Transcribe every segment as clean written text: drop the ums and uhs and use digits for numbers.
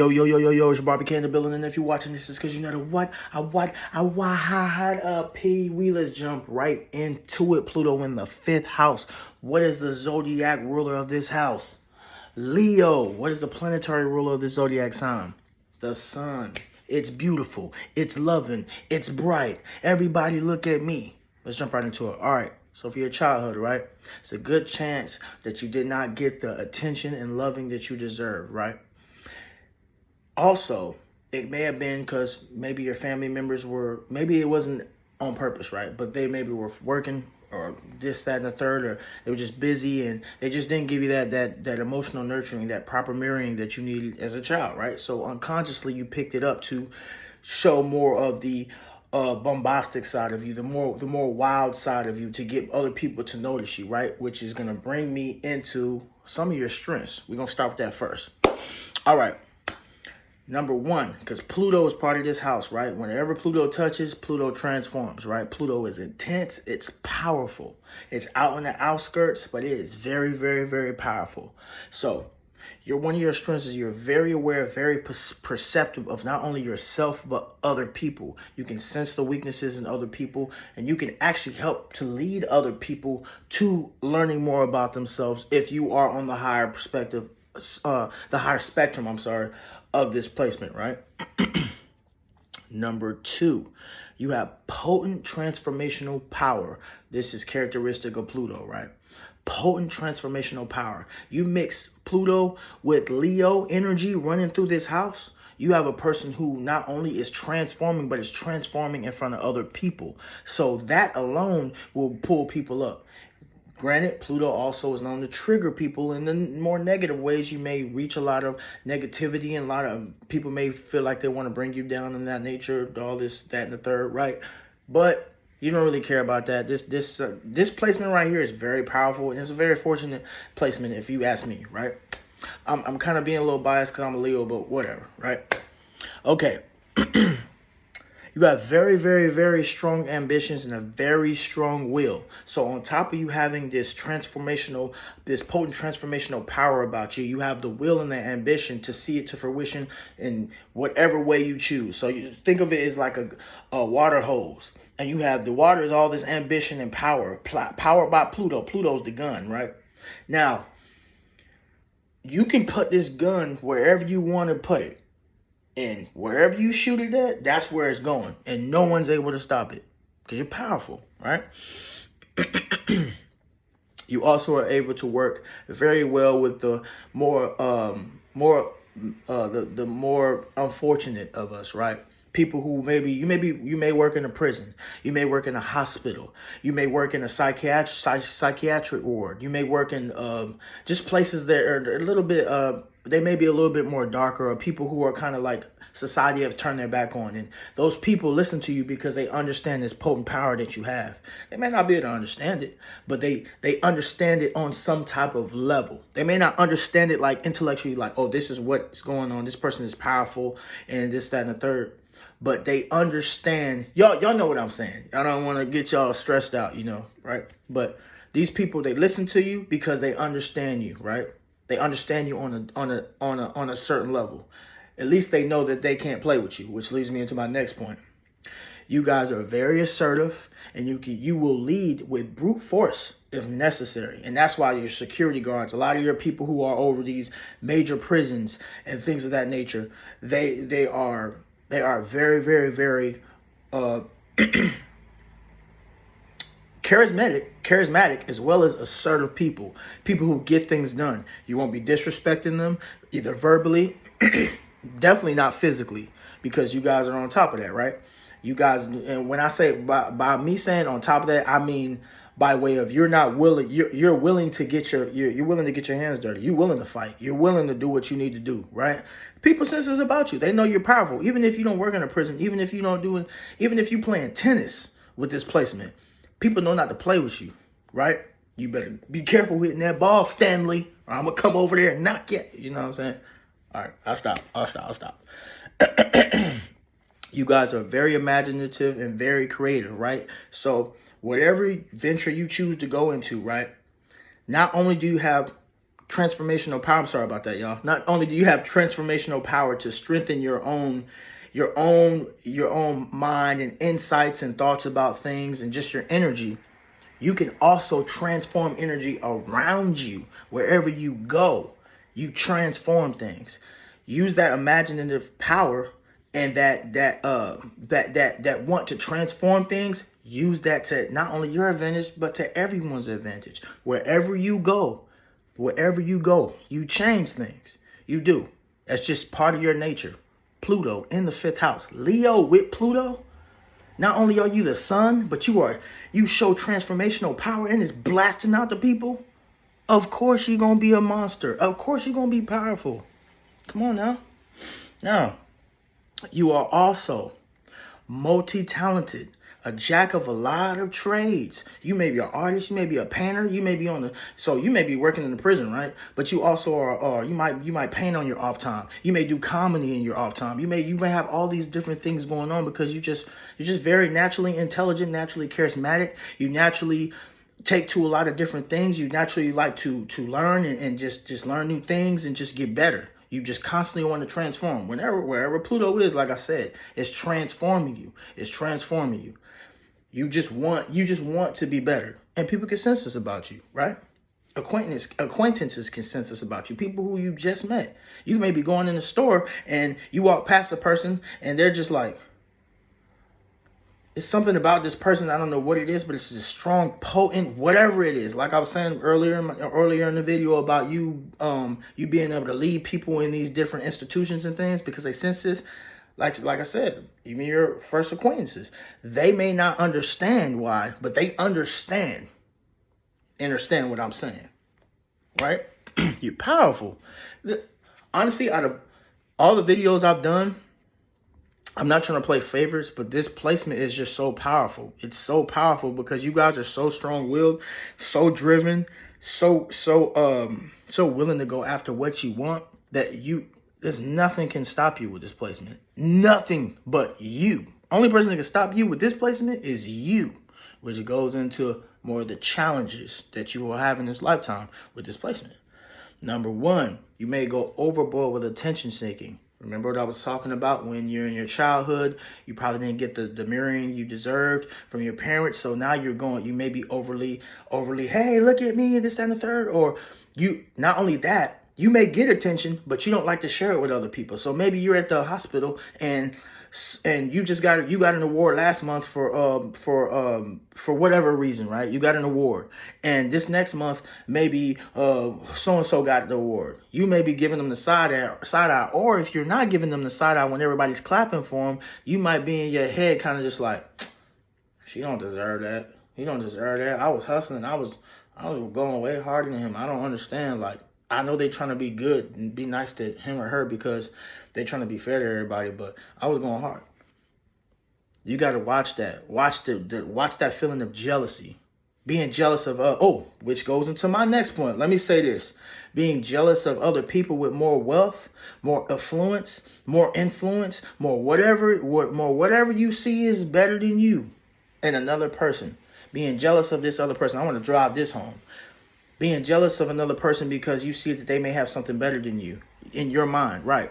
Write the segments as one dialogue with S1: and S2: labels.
S1: It's your Barbie in the building, and if you're watching this, it's because you know the what? Had a P. We let's jump right into it. Pluto in the 5th house. What is the zodiac ruler of this house? Leo. What is the planetary ruler of the zodiac sign? The sun. It's beautiful. It's loving. It's bright. Everybody look at me. Let's jump right into it. All right. So for your childhood, right? It's a good chance that you did not get the attention and loving that you deserve, right? Also, it may have been because maybe your family members were, maybe it wasn't on purpose, right? But they maybe were working or this, that, and the third, or they were just busy and they just didn't give you that emotional nurturing, that proper mirroring that you needed as a child, right? So unconsciously, you picked it up to show more of the bombastic side of you, the more wild side of you, to get other people to notice you, right? Which is gonna bring me into some of your strengths. We're gonna start with that first. All right. Number one, because Pluto is part of this house, right? Whenever Pluto touches, Pluto transforms, right? Pluto is intense. It's powerful. It's out on the outskirts, but it is very, very, very powerful. So one of your strengths is you're very aware, very perceptive of not only yourself, but other people. You can sense the weaknesses in other people, and you can actually help to lead other people to learning more about themselves if you are on the higher perspective, the higher spectrum, of this placement, right? Number two, you have potent transformational power. This is characteristic of Pluto, right? Potent transformational power. You mix Pluto with Leo energy running through this house, you have a person who not only is transforming, but is transforming in front of other people. So that alone will pull people up. Granted, Pluto also is known to trigger people in the more negative ways. You may reach a lot of negativity, and a lot of people may feel like they want to bring you down in that nature, all this, that, and the third, right? But you don't really care about that. This placement right here is very powerful, and it's a very fortunate placement if you ask me, right? I'm kind of being a little biased because I'm a Leo, but whatever, right? Okay. You have very, very, very strong ambitions and a very strong will. So on top of you having this potent transformational power about you, you have the will and the ambition to see it to fruition in whatever way you choose. So you think of it as like a water hose. And you have the water is all this ambition and power, powered by Pluto. Pluto's the gun, right? Now, you can put this gun wherever you want to put it. And wherever you shoot it at, that's where it's going. And no one's able to stop it because you're powerful, right? You also are able to work very well with the more unfortunate of us, right? People who you may work in a prison, you may work in a hospital, you may work in a psychiatric ward, you may work in just places that are a little bit they may be a little bit more darker, or people who are kind of like society have turned their back on. And those people listen to you because they understand this potent power that you have. They may not be able to understand it, but they understand it on some type of level. They may not understand it like intellectually, like, oh, this is what's going on. This person is powerful and this, that, and the third. But they understand. Y'all know what I'm saying. I don't want to get y'all stressed out, right? But these people, they listen to you because they understand you, right? They understand you on a certain level. At least they know that they can't play with you, which leads me into my next point. You guys are very assertive, and you will lead with brute force if necessary. And that's why your security guards, a lot of your people who are over these major prisons and things of that nature, they are very, very, very charismatic as well as assertive people who get things done. You won't be disrespecting them either verbally, definitely not physically, because you guys are on top of that, right? You guys, and when I say by me saying on top of that, I mean by way of you're willing to get your hands dirty. You're willing to fight. You're willing to do what you need to do, right? People sense this about you. They know you're powerful. Even if you don't work in a prison, even if you playing tennis with this placement, people know not to play with you, right? You better be careful hitting that ball, Stanley, or I'm going to come over there and knock you. You know what I'm saying? All right, I'll stop. You guys are very imaginative and very creative, right? So whatever venture you choose to go into, right? Not only do you have transformational power. I'm sorry about that, y'all. Not only do you have transformational power to strengthen your own mind and insights and thoughts about things and just your energy, you can also transform energy around you. Wherever you go, you transform things. Use that imaginative power and that want to transform things. Use that to not only your advantage, but to everyone's advantage. Wherever you go, you change things. You do. That's just part of your nature. Pluto in the 5th house. Leo with Pluto. Not only are you the sun, but you show transformational power and it's blasting out the people. Of course you're gonna be a monster. Of course you're gonna be powerful. Come on now. Now, you are also multi-talented, a jack of a lot of trades. You may be an artist, you may be a painter, you may be you may be working in the prison, right? But you also are you might paint on your off time. You may do comedy in your off time. You may have all these different things going on because you're just very naturally intelligent, naturally charismatic. You naturally take to a lot of different things. You naturally like to learn and just learn new things and just get better. You just constantly want to transform. Wherever Pluto is, like I said, it's transforming you. It's transforming you. You just want to be better. And people can sense this about you, right? Acquaintances can sense this about you. People who you just met. You may be going in the store and you walk past a person and they're just like, it's something about this person. I don't know what it is, but it's just strong, potent, whatever it is. Like I was saying earlier in the video about you being able to lead people in these different institutions and things because they sense this. Like I said, even your first acquaintances, they may not understand why, but they understand what I'm saying, right? You're powerful. Honestly, out of all the videos I've done, I'm not trying to play favorites, but this placement is just so powerful. It's so powerful because you guys are so strong-willed, so driven, so willing to go after what you want that there's nothing can stop you with this placement. Nothing but you. Only person that can stop you with this placement is you, which goes into more of the challenges that you will have in this lifetime with this placement. Number one, you may go overboard with attention seeking. Remember what I was talking about when you're in your childhood, you probably didn't get the mirroring you deserved from your parents. So now you may be overly, hey, look at me, this, that, and the third. Or not only that, you may get attention, but you don't like to share it with other people. So maybe you're at the hospital and you got an award last month for whatever reason, right? You got an award, and this next month maybe so and so got the award. You may be giving them the side eye, or if you're not giving them the side eye when everybody's clapping for them, you might be in your head kind of just like, she don't deserve that. He don't deserve that. I was hustling. I was going way harder than him. I don't understand. Like, I know they trying to be good and be nice to him or her because they trying to be fair to everybody, but I was going hard. You got to watch that. Watch that feeling of jealousy. Being jealous of, which goes into my next point. Let me say this. Being jealous of other people with more wealth, more affluence, more influence, more whatever you see is better than you and another person. Being jealous of this other person. I want to drive this home. Being jealous of another person because you see that they may have something better than you in your mind, right?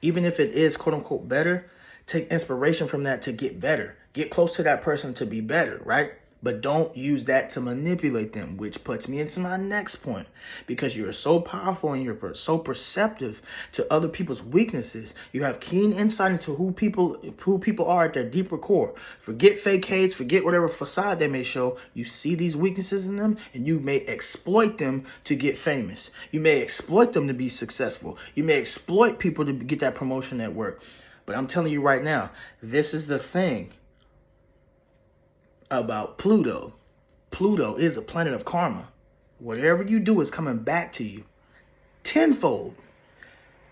S1: Even if it is quote unquote better, take inspiration from that to get better. Get close to that person to be better, right? But don't use that to manipulate them, which puts me into my next point. Because you're so powerful and you're so perceptive to other people's weaknesses. You have keen insight into who people are at their deeper core. Forget facades, forget whatever facade they may show. You see these weaknesses in them and you may exploit them to get famous. You may exploit them to be successful. You may exploit people to get that promotion at work. But I'm telling you right now, this is the thing about Pluto. Pluto is a planet of karma. Whatever you do is coming back to you tenfold.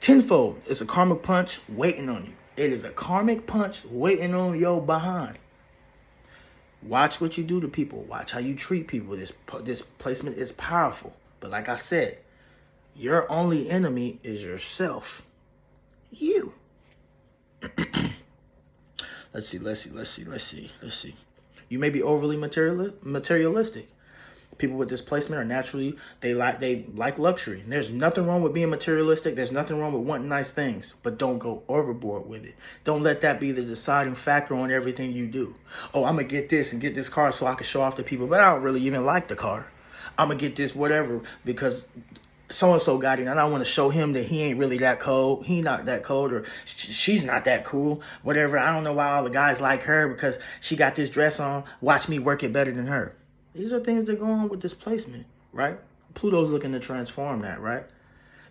S1: Tenfold. It's a karmic punch waiting on you. It is a karmic punch waiting on your behind. Watch what you do to people. Watch how you treat people. This placement is powerful. But like I said, your only enemy is yourself. You. Let's see. You may be overly materialistic. People with displacement are naturally, they like luxury. And there's nothing wrong with being materialistic. There's nothing wrong with wanting nice things, but don't go overboard with it. Don't let that be the deciding factor on everything you do. Oh, I'm gonna get this and get this car so I can show off to people, but I don't really even like the car. I'm gonna get this whatever because so-and-so got it, and I want to show him that he ain't really that cold. He not that cold, or she's not that cool. Whatever. I don't know why all the guys like her because she got this dress on. Watch me work it better than her. These are things that go on with displacement, right? Pluto's looking to transform that, right?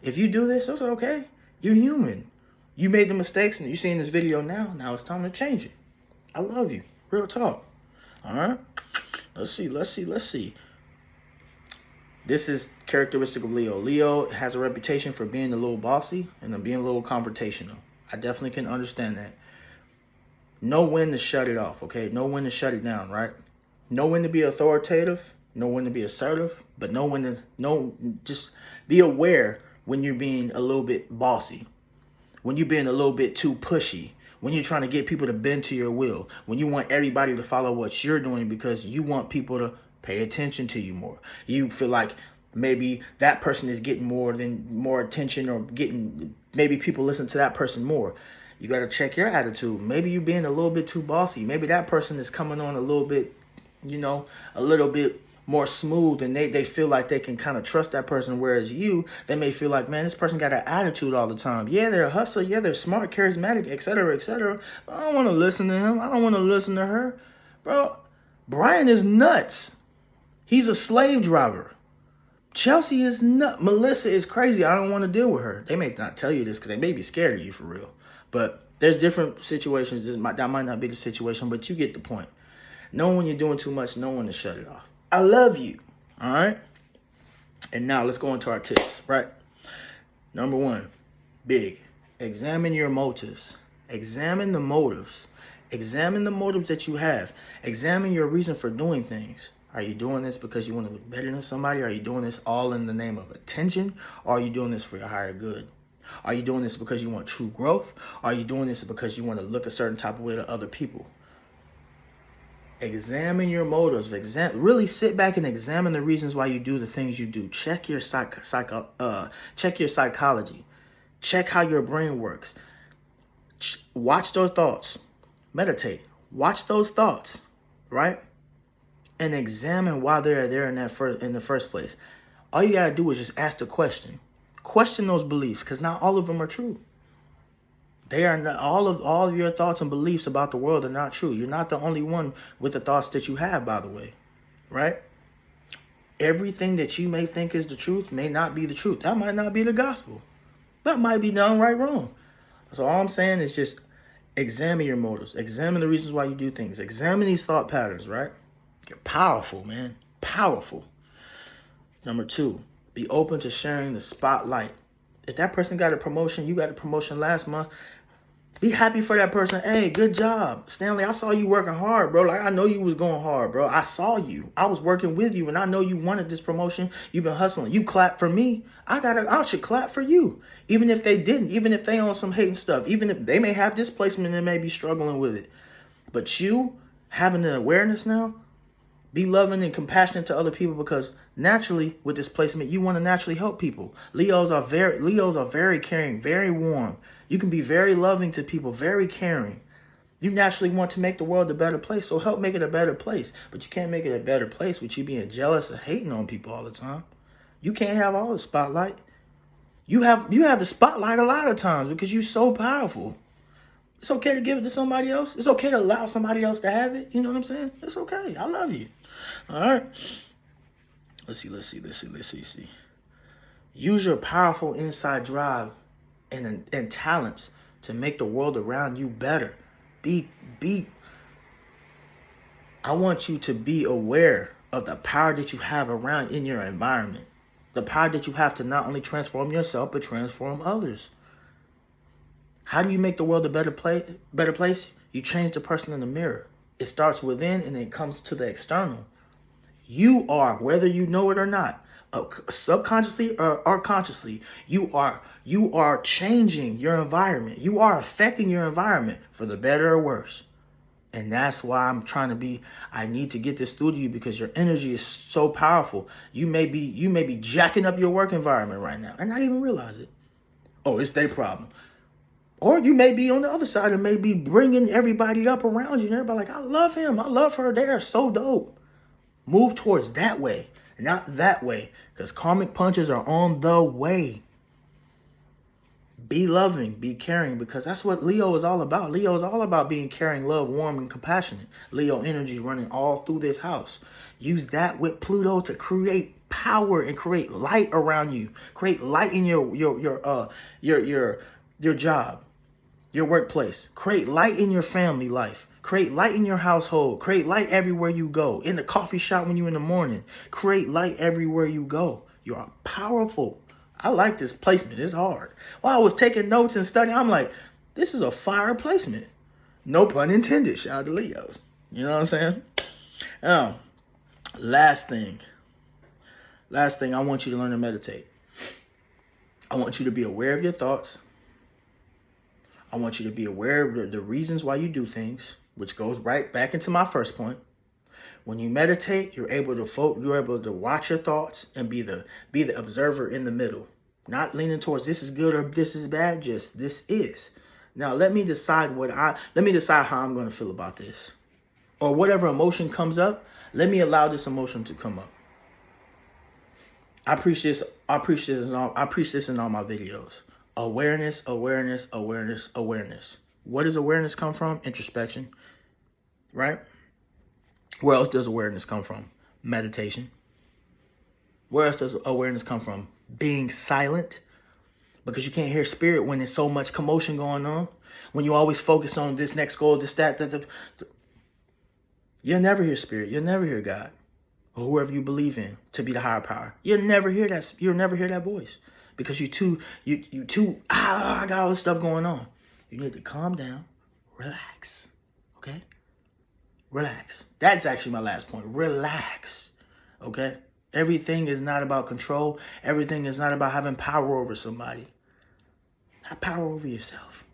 S1: If you do this, it's okay. You're human. You made the mistakes, and you're seeing this video now. Now it's time to change it. I love you. Real talk. All right? Let's see. This is characteristic of Leo. Leo has a reputation for being a little bossy and being a little confrontational. I definitely can understand that. Know when to shut it off, okay? Know when to shut it down, right? Know when to be authoritative. Know when to be assertive. But just be aware when you're being a little bit bossy. When you're being a little bit too pushy. When you're trying to get people to bend to your will. When you want everybody to follow what you're doing because you want people to pay attention to you more. You feel like maybe that person is getting more attention, or maybe people listen to that person more. You got to check your attitude. Maybe you being a little bit too bossy. Maybe that person is coming on a little bit, a little bit more smooth, and they feel like they can kind of trust that person. Whereas they may feel like, man, this person got an attitude all the time. Yeah, they're a hustler. Yeah, they're smart, charismatic, etc., etc. But I don't want to listen to him. I don't want to listen to her. Bro, Brian is nuts. He's a slave driver. Chelsea is nuts. Melissa is crazy. I don't want to deal with her. They may not tell you this because they may be scared of you for real. But there's different situations. That might not be the situation, but you get the point. Know when you're doing too much. Know when to shut it off. I love you. All right? And now let's go into our tips, right? Number 1, big. Examine your motives. Examine the motives. Examine the motives that you have. Examine your reason for doing things. Are you doing this because you want to look better than somebody? Are you doing this all in the name of attention? Or are you doing this for your higher good? Are you doing this because you want true growth? Or are you doing this because you want to look a certain type of way to other people? Examine your motives. Really sit back and examine the reasons why you do the things you do. Check your check your psychology. Check how your brain works. Watch those thoughts. Meditate. Watch those thoughts, right? And examine why they're there in the first place. All you gotta do is just ask the question. Question those beliefs, because not all of them are true. They are not, all of your thoughts and beliefs about the world are not true. You're not the only one with the thoughts that you have, by the way, right? Everything that you may think is the truth may not be the truth. That might not be the gospel. That might be downright wrong. So all I'm saying is just examine your motives. Examine the reasons why you do things. Examine these thought patterns, right? You're powerful, man. Powerful. Number 2, be open to sharing the spotlight. If that person got a promotion, you got a promotion last month, be happy for that person. Hey, good job. Stanley, I saw you working hard, bro. Like, I know you was going hard, bro. I saw you. I was working with you, and I know you wanted this promotion. You've been hustling. You clap for me. I should clap for you. Even if they didn't, even if they on some hating stuff, even if they may have displacement and may be struggling with it. But you having the awareness now, be loving and compassionate to other people, because naturally with displacement, you want to naturally help people. Leos are very caring, very warm. You can be very loving to people, very caring. You naturally want to make the world a better place, so help make it a better place. But you can't make it a better place with you being jealous and hating on people all the time. You can't have all the spotlight. You have the spotlight a lot of times because you're so powerful. It's okay to give it to somebody else. It's okay to allow somebody else to have it. You know what I'm saying? It's okay. I love you. All right. Let's see. Use your powerful inside drive and talents to make the world around you better. I want you to be aware of the power that you have around in your environment. The power that you have to not only transform yourself, but transform others. How do you make the world a better place? You change the person in the mirror. It starts within and it comes to the external. You are, whether you know it or not, subconsciously or consciously, you are changing your environment. You are affecting your environment for the better or worse. And that's why I need to get this through to you, because your energy is so powerful. You may be jacking up your work environment right now and not even realize it. Oh, it's their problem. Or you may be on the other side and may be bringing everybody up around you. And everybody like, I love him. I love her. They are so dope. Move towards that way, not that way, because karmic punches are on the way. Be loving, be caring, because that's what Leo is all about. Leo is all about being caring, love, warm, and compassionate. Leo energy running all through this house. Use that with Pluto to create power and create light around you. Create light in your job, your workplace. Create light in your family life. Create light in your household. Create light everywhere you go. In the coffee shop when you're in the morning. Create light everywhere you go. You are powerful. I like this placement. It's hard. While I was taking notes and studying, I'm like, this is a fire placement. No pun intended. Shout out to Leos. You know what I'm saying? Last thing, I want you to learn to meditate. I want you to be aware of your thoughts. I want you to be aware of the reasons why you do things, which goes right back into my first point. When you meditate, you're able to watch your thoughts and be the observer in the middle. Not leaning towards this is good or this is bad, just this is. Now let me decide how I'm going to feel about this. Or whatever emotion comes up, let me allow this emotion to come up. I preach this in all my videos. Awareness, awareness, awareness, awareness. Where does awareness come from? Introspection, right? Where else does awareness come from? Meditation. Where else does awareness come from? Being silent. Because you can't hear spirit when there's so much commotion going on. When you always focus on this next goal, this, that. You'll never hear spirit. You'll never hear God. Or whoever you believe in to be the higher power. You'll never hear that voice. Because I got all this stuff going on. You need to calm down, relax, okay? Relax. That's actually my last point. Relax, okay? Everything is not about control. Everything is not about having power over somebody. Have power over yourself.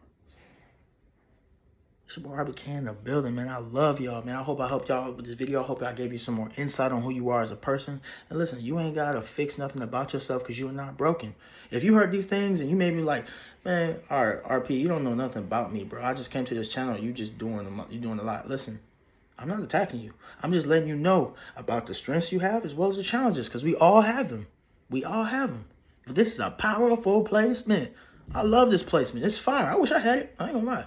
S1: It's your boy Robert Can in the building, man. I love y'all, man. I hope I helped y'all with this video. I hope I gave you some more insight on who you are as a person. And listen, you ain't got to fix nothing about yourself because you're not broken. If you heard these things and you may be like, man, all right, RP, you don't know nothing about me, bro. I just came to this channel. You're doing a lot. Listen, I'm not attacking you. I'm just letting you know about the strengths you have as well as the challenges, because we all have them. We all have them. But this is a powerful placement. I love this placement. It's fire. I wish I had it. I ain't gonna lie.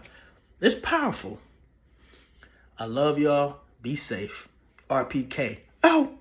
S1: It's powerful. I love y'all. Be safe. RPK. Oh.